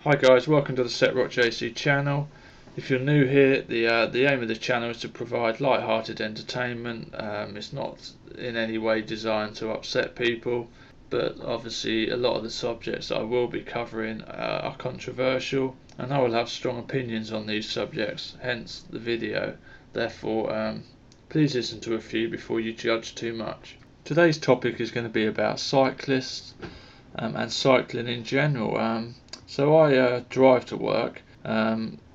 Hi guys, welcome to the SetrocJC channel. If you're new here, the aim of the channel is to provide light-hearted entertainment. It's not in any way designed to upset people, but obviously a lot of the subjects that I will be covering are controversial, and I will have strong opinions on these subjects, hence the video. Therefore, please listen to a few before you judge too much. Today's topic is going to be about cyclists and cycling in general. So I drive to work,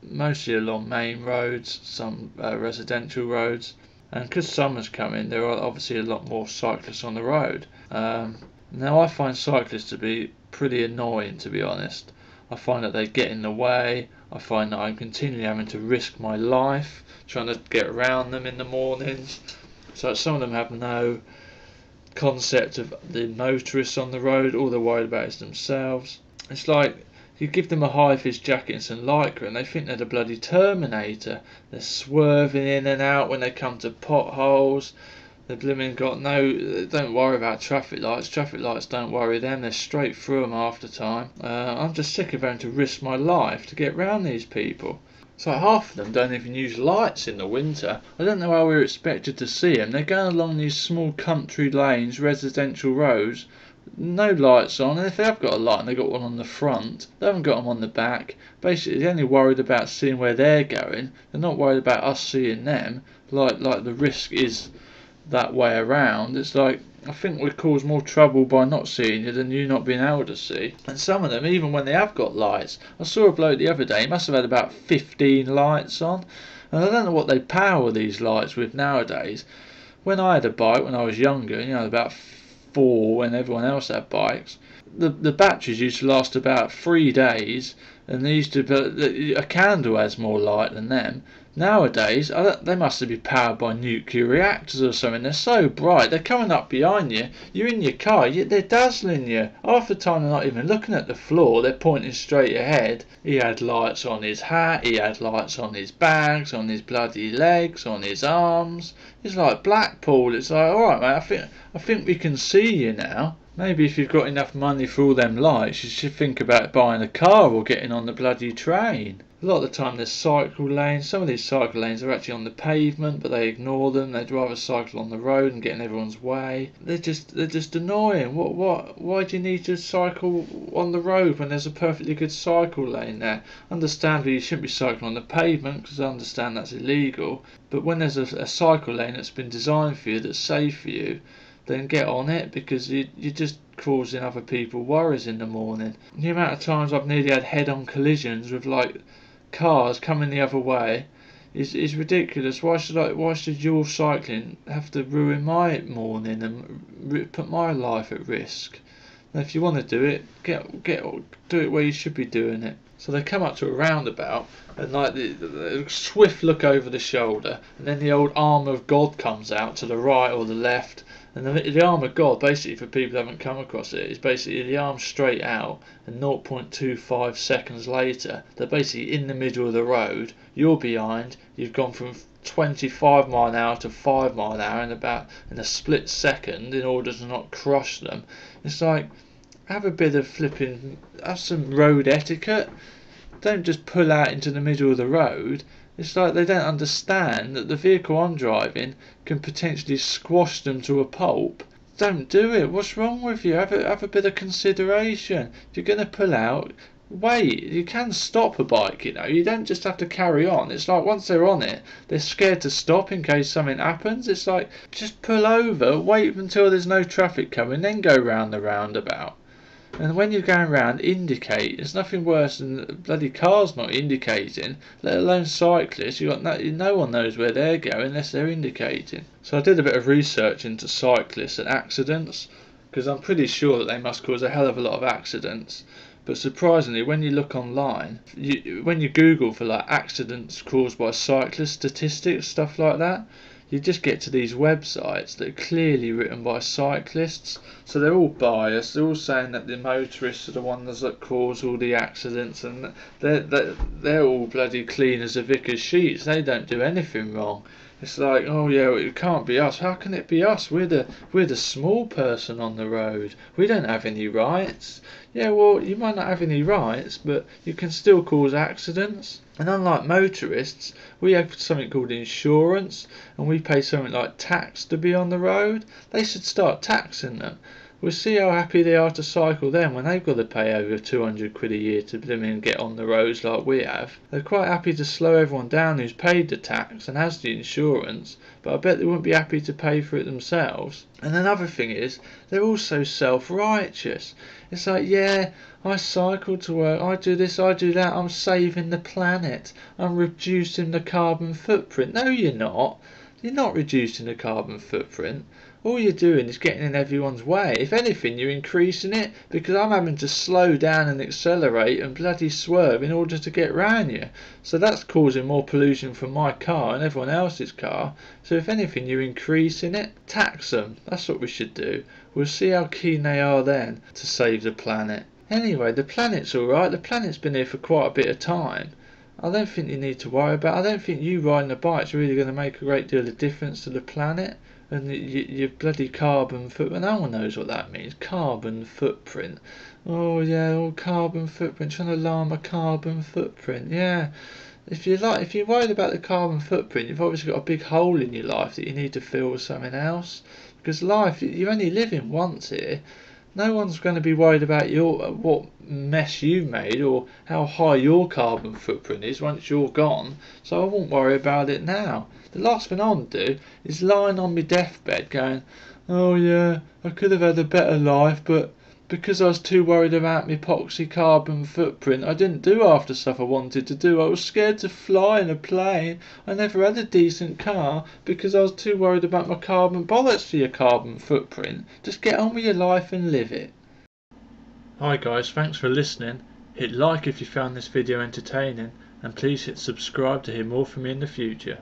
mostly along main roads, some residential roads, and because summer's coming, there are obviously a lot more cyclists on the road. Now I find cyclists to be pretty annoying, to be honest. I find that they get in the way. I find that I'm continually having to risk my life trying to get around them in the mornings. So some of them have no concept of the motorists on the road. All they're worried about is themselves. It's like you give them a high-vis jacket and some lycra and they think they're the bloody Terminator. They're swerving in and out when they come to potholes. They're blooming got they don't worry about traffic lights. Traffic lights don't worry them. They're straight through them half the time. I'm just sick of having to risk my life to get round these people. So half of them don't even use lights in the winter. I don't know how we're expected to see them. They're going along these small country lanes, residential roads, no lights on, and if they have got a light and they've got one on the front, they haven't got them on the back. Basically they're only worried about seeing where they're going. They're not worried about us seeing them, like the risk is that way around. It's like, I think we cause more trouble by not seeing you than you not being able to see. And some of them, even when they have got lights, I saw a bloke the other day, he must have had about 15 lights on, and I don't know what they power these lights with nowadays. When I had a bike when I was younger, about 4 when everyone else had bikes, the batteries used to last about 3 days, and they used to be, a candle has more light than them. Nowadays, they must be powered by nuclear reactors or something. They're so bright, they're coming up behind you, you're in your car, they're dazzling you. Half the time they're not even looking at the floor, they're pointing straight ahead. He had lights on his hat, he had lights on his bags, on his bloody legs, on his arms. It's like Blackpool. It's like, alright mate, I think we can see you now. Maybe if you've got enough money for all them lights, you should think about buying a car or getting on the bloody train. A lot of the time there's cycle lanes. Some of these cycle lanes are actually on the pavement, but they ignore them. They'd rather cycle on the road and get in everyone's way. They're just annoying. Why do you need to cycle on the road when there's a perfectly good cycle lane there? Understandably, you shouldn't be cycling on the pavement because I understand that's illegal. But when there's a cycle lane that's been designed for you, that's safe for you, then get on it, because you're just causing other people worries in the morning. The amount of times I've nearly had head-on collisions with cars coming the other way is ridiculous. Why should your cycling have to ruin my morning and put my life at risk? And if you want to do it, do it where you should be doing it. So they come up to a roundabout and the swift look over the shoulder, and then the old arm of God comes out to the right or the left. And the arm of God, basically, for people who haven't come across it, is basically the arm straight out, and 0.25 seconds later, they're basically in the middle of the road. You're behind. You've gone from 25 mile an hour to 5 mile an hour in a split second in order to not crush them. It's like, have a bit of have some road etiquette. Don't just pull out into the middle of the road. It's like they don't understand that the vehicle I'm driving can potentially squash them to a pulp. Don't do it. What's wrong with you? Have a bit of consideration. If you're going to pull out, wait. You can stop a bike, You don't just have to carry on. It's like once they're on it, they're scared to stop in case something happens. It's like, just pull over, wait until there's no traffic coming, then go round the roundabout. And when you're going round, indicate. There's nothing worse than bloody cars not indicating, let alone cyclists. No one knows where they're going unless they're indicating. So I did a bit of research into cyclists and accidents, because I'm pretty sure that they must cause a hell of a lot of accidents. But surprisingly, when you look online, when you Google for accidents caused by cyclists, statistics, stuff like that, you just get to these websites that are clearly written by cyclists. So they're all biased. They're all saying that the motorists are the ones that cause all the accidents, and they're all bloody clean as a vicar's sheets. They don't do anything wrong. It's like, oh yeah, it can't be us. How can it be us? We're the small person on the road. We don't have any rights. Yeah, well, you might not have any rights, but you can still cause accidents. And unlike motorists, we have something called insurance, and we pay something like tax to be on the road. They should start taxing them. We'll see how happy they are to cycle then when they've got to pay over 200 quid a year to get on the roads like we have. They're quite happy to slow everyone down who's paid the tax and has the insurance, but I bet they wouldn't be happy to pay for it themselves. And another thing is, they're also self-righteous. It's like, yeah, I cycle to work, I do this, I do that, I'm saving the planet, I'm reducing the carbon footprint. No, you're not. You're not reducing the carbon footprint. All you're doing is getting in everyone's way. If anything, you're increasing it, because I'm having to slow down and accelerate and bloody swerve in order to get round you. So that's causing more pollution from my car and everyone else's car. So if anything, you're increasing it. Tax them. That's what we should do. We'll see how keen they are then to save the planet. Anyway, the planet's alright. The planet's been here for quite a bit of time. I don't think you need to worry about it. I don't think you riding a bike's really going to make a great deal of difference to the planet. And your bloody carbon footprint, no one knows what that means. Carbon footprint. Oh yeah, carbon footprint, trying to alarm a carbon footprint. Yeah. If you're worried about the carbon footprint, you've obviously got a big hole in your life that you need to fill with something else. Because life, you're only living once here. No one's going to be worried about what mess you made or how high your carbon footprint is once you're gone, so I won't worry about it now. The last thing I want to do is lying on my deathbed going, oh yeah, I could have had a better life, but because I was too worried about my epoxy carbon footprint, I didn't do half the stuff I wanted to do. I was scared to fly in a plane. I never had a decent car because I was too worried about my carbon. Bollocks for your carbon footprint. Just get on with your life and live it. Hi guys, thanks for listening. Hit like if you found this video entertaining, and please hit subscribe to hear more from me in the future.